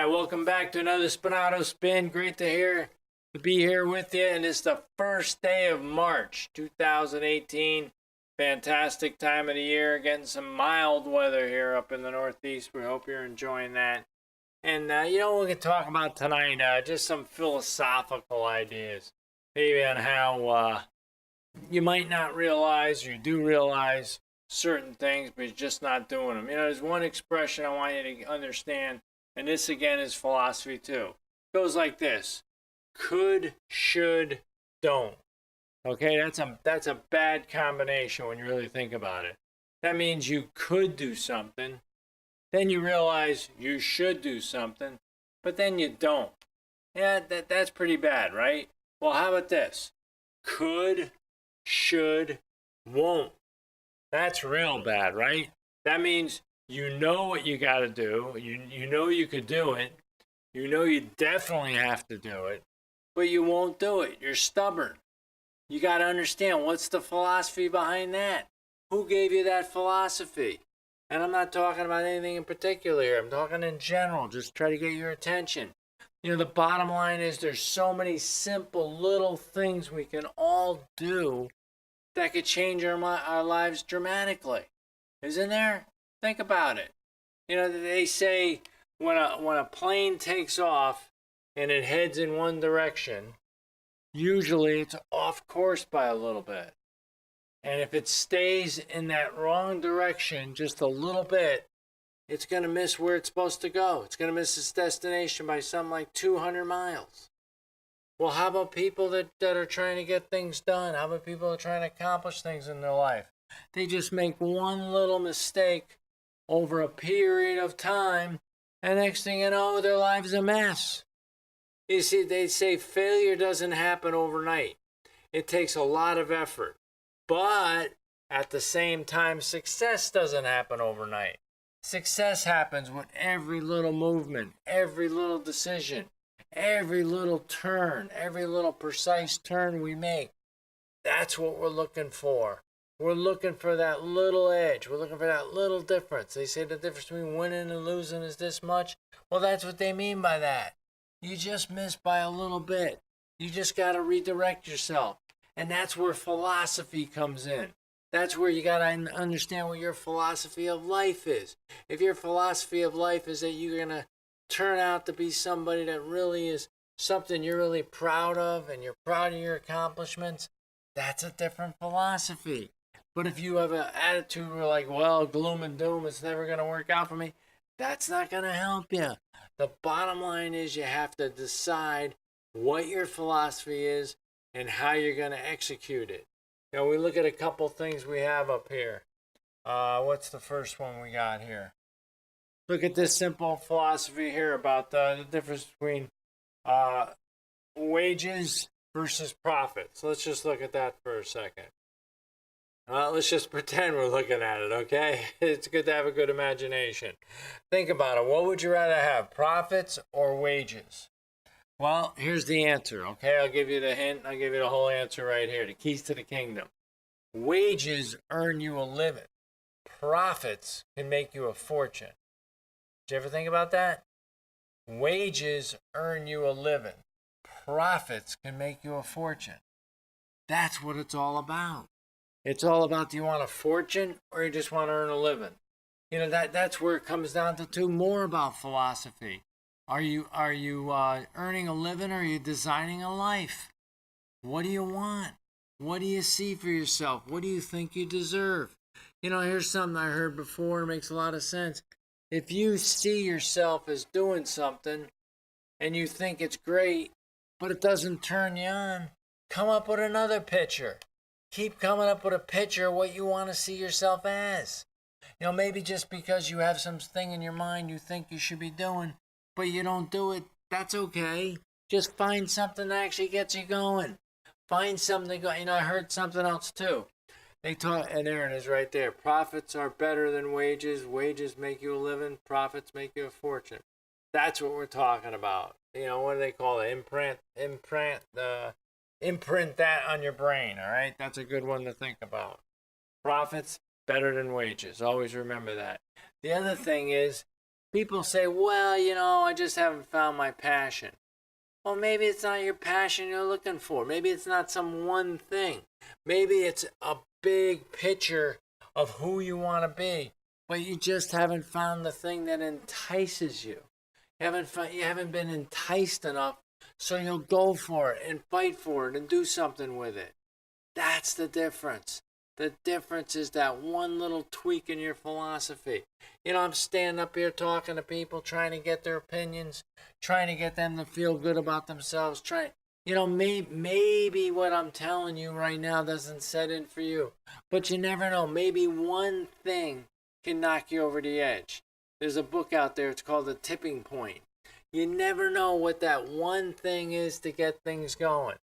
Hi, welcome back to another Spinato Spin. Great to be here with you. And it's the first day of March 2018. Fantastic time of the year. Getting some mild weather here up in the Northeast. We hope you're enjoying that. And we can talk about tonight just some philosophical ideas, maybe on how you might not realize, or you do realize certain things, but you're just not doing them. There's one expression I want you to understand. And this again is philosophy too. It goes like this: could, should, don't. Okay, that's a bad combination when you really think about it. That means you could do something, then you realize you should do something, but then you don't. Yeah, that's pretty bad, right? Well, how about this? Could, should, won't. That's real bad, right? That means you know what you got to do. You know you could do it. You know you definitely have to do it, but you won't do it. You're stubborn. You got to understand, what's the philosophy behind that? Who gave you that philosophy? And I'm not talking about anything in particular here. I'm talking in general. Just try to get your attention. The bottom line is there's so many simple little things we can all do that could change our lives dramatically. Isn't there? Think about it. They say when a plane takes off and it heads in one direction, usually it's off course by a little bit. And if it stays in that wrong direction just a little bit, it's going to miss where it's supposed to go. It's going to miss its destination by something like 200 miles. Well, how about people that are trying to get things done? How about people that are trying to accomplish things in their life? They just make one little mistake over a period of time, and next thing you know, their life's a mess. You see, they say failure doesn't happen overnight. It takes a lot of effort. But at the same time, success doesn't happen overnight. Success happens with every little movement, every little decision, every little turn, every little precise turn we make. That's what we're looking for. We're looking for that little edge. We're looking for that little difference. They say the difference between winning and losing is this much. Well, that's what they mean by that. You just missed by a little bit. You just got to redirect yourself. And that's where philosophy comes in. That's where you got to understand what your philosophy of life is. If your philosophy of life is that you're going to turn out to be somebody that really is something you're really proud of, and you're proud of your accomplishments, that's a different philosophy. But if you have an attitude where like, well, gloom and doom, it's never going to work out for me, that's not going to help you. The bottom line is you have to decide what your philosophy is and how you're going to execute it. We look at a couple things we have up here. What's the first one we got here? Look at this simple philosophy here about the difference between wages versus profits. Let's just look at that for a second. Let's just pretend we're looking at it, okay? It's good to have a good imagination. Think about it. What would you rather have, profits or wages? Well, here's the answer, okay? I'll give you the hint. I'll give you the whole answer right here. The keys to the kingdom. Wages earn you a living. Profits can make you a fortune. Did you ever think about that? Wages earn you a living. Profits can make you a fortune. That's what it's all about. It's all about, do you want a fortune or you just want to earn a living? That's where it comes down to more about philosophy. Are you earning a living, or are you designing a life? What do you want? What do you see for yourself? What do you think you deserve? Here's something I heard before. It makes a lot of sense. If you see yourself as doing something and you think it's great, but it doesn't turn you on, come up with another picture. Keep coming up with a picture of what you want to see yourself as. Maybe just because you have something in your mind you think you should be doing, but you don't do it, that's okay. Just find something that actually gets you going. Find something. I heard something else too. They taught, and there it is right there. Profits are better than wages. Wages make you a living. Profits make you a fortune. That's what we're talking about. What do they call it? Imprint that on your brain, all right? That's a good one to think about. Profits better than wages. Always remember that. The other thing is, People say, well, I just haven't found my passion. Well, maybe it's not your passion you're looking for. Maybe it's not some one thing. Maybe it's a big picture of who you want to be, but you just haven't found the thing that entices you. You haven't been enticed enough, so you'll go for it and fight for it and do something with it. That's the difference. The difference is that one little tweak in your philosophy. I'm standing up here talking to people, trying to get their opinions, trying to get them to feel good about themselves. Maybe what I'm telling you right now doesn't set in for you. But you never know. Maybe one thing can knock you over the edge. There's a book out there. It's called The Tipping Point. You never know what that one thing is to get things going.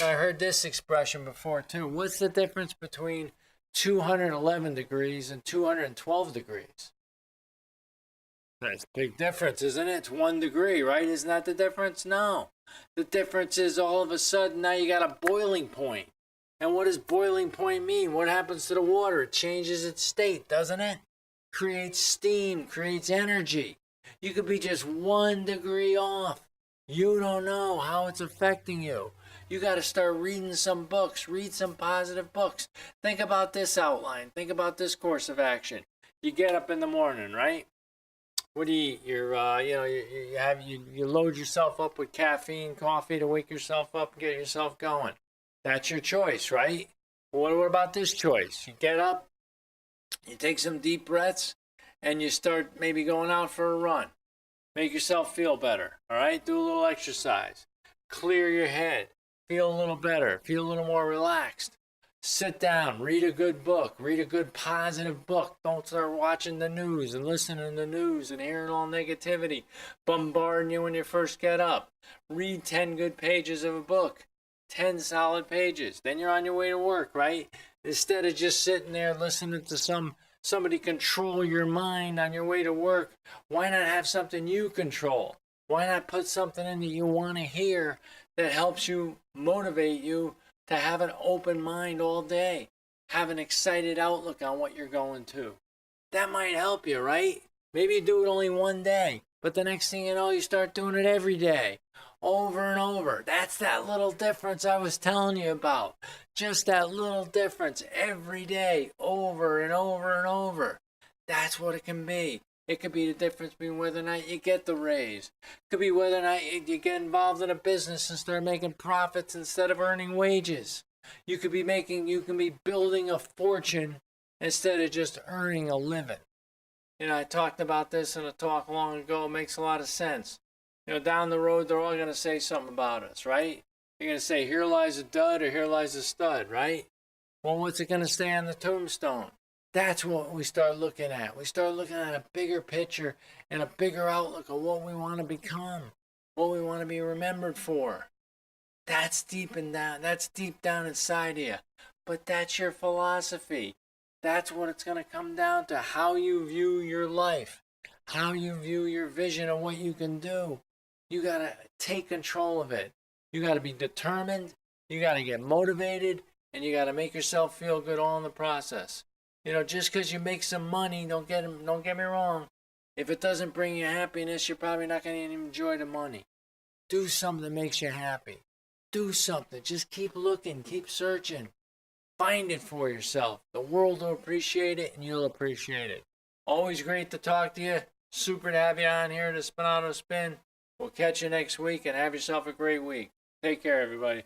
I heard this expression before too. What's the difference between 211 degrees and 212 degrees? That's a big difference, isn't it? It's 1 degree, right? Isn't that the difference? No. The difference is all of a sudden now you got a boiling point. And what does boiling point mean? What happens to the water? It changes its state, doesn't it? Creates steam, creates energy. You could be just 1 degree off. You don't know how it's affecting you. You got to start reading some books. Read some positive books. Think about this outline. Think about this course of action. You get up in the morning, right? What do you eat? You load yourself up with caffeine, coffee to wake yourself up and get yourself going. That's your choice, right? What about this choice? You get up, you take some deep breaths, and you start maybe going out for a run. Make yourself feel better, all right? Do a little exercise. Clear your head. Feel a little better. Feel a little more relaxed. Sit down. Read a good book. Read a good positive book. Don't start watching the news and listening to the news and hearing all negativity bombarding you when you first get up. Read 10 good pages of a book. 10 solid pages. Then you're on your way to work, right? Instead of just sitting there listening to somebody control your mind on your way to work, why not have something you control? Why not put something in that you want to hear that helps you, motivate you to have an open mind all day? Have an excited outlook on what you're going to. That might help you, right? Maybe you do it only one day, but the next thing you know, you start doing it every day, over and over. That's that little difference I was telling you about. Just that little difference every day, over and over and over. That's what it can be. It could be the difference between whether or not you get the raise. It could be whether or not you get involved in a business and start making profits instead of earning wages. You can be building a fortune instead of just earning a living. I talked about this in a talk long ago. It makes a lot of sense. Down the road, they're all going to say something about us, right? They're going to say, here lies a dud or here lies a stud, right? Well, what's it going to say on the tombstone? That's what we start looking at. We start looking at a bigger picture and a bigger outlook of what we want to become, what we want to be remembered for. That's deep down inside you. But that's your philosophy. That's what it's going to come down to, how you view your life, how you view your vision of what you can do. You got to take control of it. You got to be determined. You got to get motivated, and you got to make yourself feel good all in the process. Just because you make some money, don't get me wrong. If it doesn't bring you happiness, you're probably not going to enjoy the money. Do something that makes you happy. Do something. Just keep looking. Keep searching. Find it for yourself. The world will appreciate it, and you'll appreciate it. Always great to talk to you. Super to have you on here at the Spinato Spin. We'll catch you next week, and have yourself a great week. Take care, everybody.